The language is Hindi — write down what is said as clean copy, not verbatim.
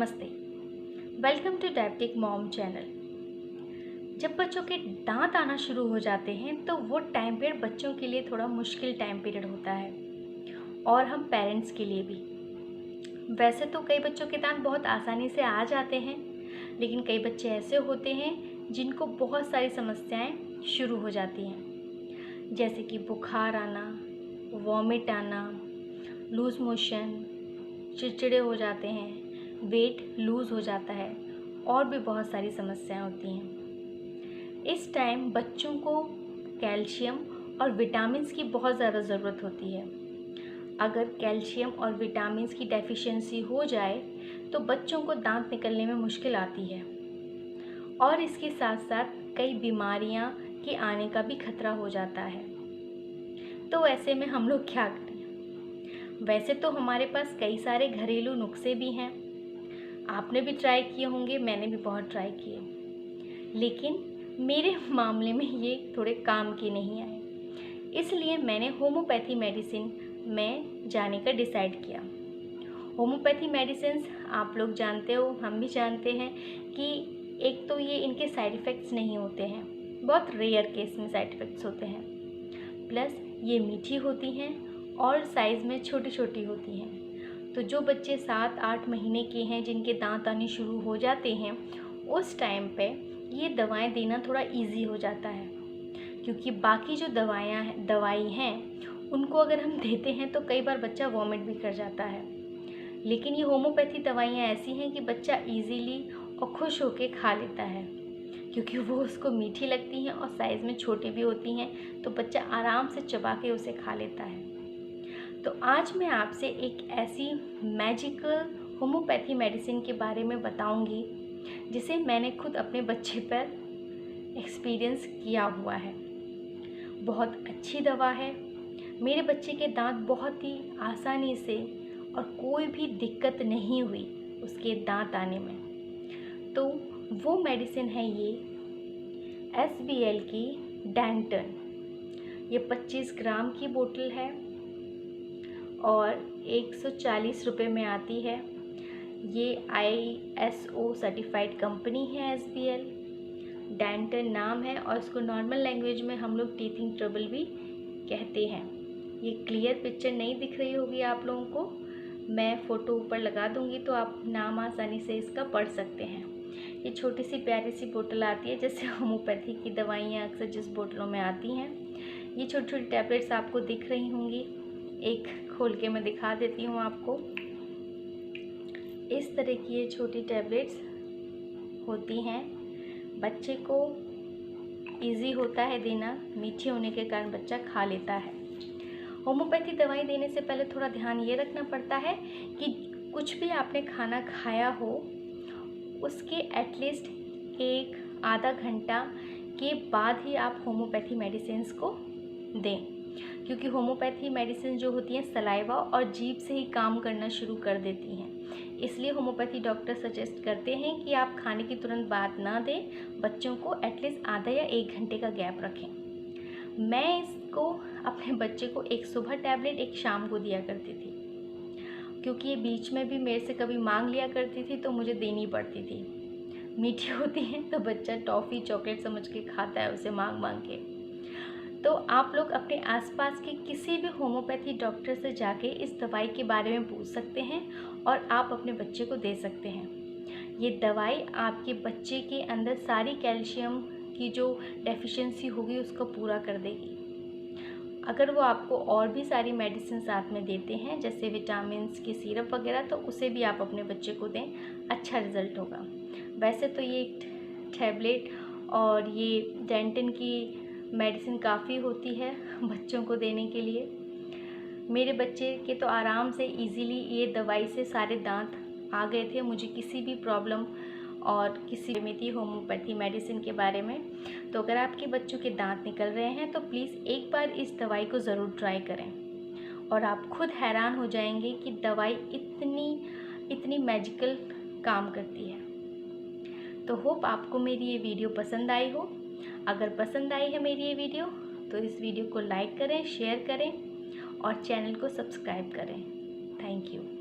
नमस्ते। Welcome to diabetic mom channel. जब बच्चों के दांत आना शुरू हो जाते हैं तो वो टाइम पीरियड बच्चों के लिए थोड़ा मुश्किल टाइम पीरियड होता है और हम पेरेंट्स के लिए भी। वैसे तो कई बच्चों के दांत बहुत आसानी से आ जाते हैं, लेकिन कई बच्चे ऐसे होते हैं जिनको बहुत सारी समस्याएं शुरू हो जाती हैं, जैसे कि बुखार आना, वॉमिट आना, लूज़ मोशन, चिड़चिड़े हो जाते हैं, वेट लूज़ हो जाता है और भी बहुत सारी समस्याएं होती हैं। इस टाइम बच्चों को कैल्शियम और विटामिन्स की बहुत ज़्यादा ज़रूरत होती है। अगर कैल्शियम और विटामिन्स की डेफिशिएंसी हो जाए तो बच्चों को दांत निकलने में मुश्किल आती है और इसके साथ साथ कई बीमारियां के आने का भी खतरा हो जाता है। तो ऐसे में हम लोग क्या करें? वैसे तो हमारे पास कई सारे घरेलू नुस्खे भी हैं। आपने भी ट्राई किए होंगे, मैंने भी बहुत ट्राई किए, लेकिन मेरे मामले में ये थोड़े काम के नहीं आए। इसलिए मैंने होम्योपैथी मेडिसिन में जाने का डिसाइड किया। होम्योपैथी मेडिसिन आप लोग जानते हो, हम भी जानते हैं कि एक तो ये इनके साइड इफ़ेक्ट्स नहीं होते हैं, बहुत रेयर केस में साइड इफ़ेक्ट्स होते हैं, प्लस ये मीठी होती हैं और साइज़ में छोटी छोटी होती हैं। तो जो बच्चे 7-8 महीने के हैं जिनके दांत आने शुरू हो जाते हैं, उस टाइम पे ये दवाएं देना थोड़ा इजी हो जाता है, क्योंकि बाकी जो दवाई हैं उनको अगर हम देते हैं तो कई बार बच्चा वॉमिट भी कर जाता है। लेकिन ये होम्योपैथी दवाइयाँ ऐसी हैं कि बच्चा इजीली और खुश होकर खा लेता है, क्योंकि वो उसको मीठी लगती हैं और साइज़ में छोटी भी होती हैं, तो बच्चा आराम से चबा के उसे खा लेता है। तो आज मैं आपसे एक ऐसी मैजिकल होम्योपैथी मेडिसिन के बारे में बताऊंगी जिसे मैंने खुद अपने बच्चे पर एक्सपीरियंस किया हुआ है। बहुत अच्छी दवा है। मेरे बच्चे के दांत बहुत ही आसानी से और कोई भी दिक्कत नहीं हुई उसके दांत आने में। तो वो मेडिसिन है ये SBL की डेंटन। ये 25 ग्राम की बोतल है और 140 रुपये में आती है। ये ISO सर्टिफाइड कंपनी है SBL। डेंटन नाम है और इसको नॉर्मल लैंग्वेज में हम लोग टीथिंग ट्रबल भी कहते हैं। ये क्लियर पिक्चर नहीं दिख रही होगी आप लोगों को, मैं फ़ोटो ऊपर लगा दूंगी तो आप नाम आसानी से इसका पढ़ सकते हैं। ये छोटी सी प्यारी सी बोतल आती है, जैसे होम्योपैथी की दवाइयाँ अक्सर जिस बोतलों में आती हैं। ये छोटी छोटी टैबलेट्स आपको दिख रही होंगी। एक खोल के मैं दिखा देती हूँ आपको। इस तरह की ये छोटी टैबलेट्स होती हैं। बच्चे को इजी होता है देना, मीठी होने के कारण बच्चा खा लेता है। होम्योपैथी दवाई देने से पहले थोड़ा ध्यान ये रखना पड़ता है कि कुछ भी आपने खाना खाया हो उसके एटलीस्ट 1-आधा घंटा के बाद ही आप होम्योपैथी मेडिसिन को दें, क्योंकि होम्योपैथी मेडिसिन जो होती हैं सलाइवा और जीभ से ही काम करना शुरू कर देती हैं। इसलिए होम्योपैथी डॉक्टर सजेस्ट करते हैं कि आप खाने की तुरंत बाद ना दें, बच्चों को एटलीस्ट आधा या 1 घंटे का गैप रखें। मैं इसको अपने बच्चे को एक सुबह टैबलेट एक शाम को दिया करती थी, क्योंकि ये बीच में भी मेरे से कभी मांग लिया करती थी तो मुझे देनी पड़ती थी। मीठी होती हैं तो बच्चा टॉफ़ी चॉकलेट समझ के खाता है उसे मांग मांग के। तो आप लोग अपने आसपास के किसी भी होम्योपैथी डॉक्टर से जाके इस दवाई के बारे में पूछ सकते हैं और आप अपने बच्चे को दे सकते हैं। ये दवाई आपके बच्चे के अंदर सारी कैल्शियम की जो डेफिशिएंसी होगी उसको पूरा कर देगी। अगर वो आपको और भी सारी मेडिसिन साथ में देते हैं, जैसे विटामिन्स की सिरप वगैरह, तो उसे भी आप अपने बच्चे को दें, अच्छा रिज़ल्ट होगा। वैसे तो ये टैबलेट और ये डेंटन की मेडिसिन काफ़ी होती है बच्चों को देने के लिए। मेरे बच्चे के तो आराम से इजीली ये दवाई से सारे दांत आ गए थे। मुझे किसी भी प्रॉब्लम और किसी में थी होम्योपैथी मेडिसिन के बारे में। तो अगर आपके बच्चों के दांत निकल रहे हैं तो प्लीज़ एक बार इस दवाई को ज़रूर ट्राई करें और आप खुद हैरान हो जाएंगे कि दवाई इतनी मैजिकल काम करती है। तो होप आपको मेरी ये वीडियो पसंद आई हो। अगर पसंद आई है मेरी ये वीडियो तो इस वीडियो को लाइक करें, शेयर करें और चैनल को सब्सक्राइब करें। Thank you.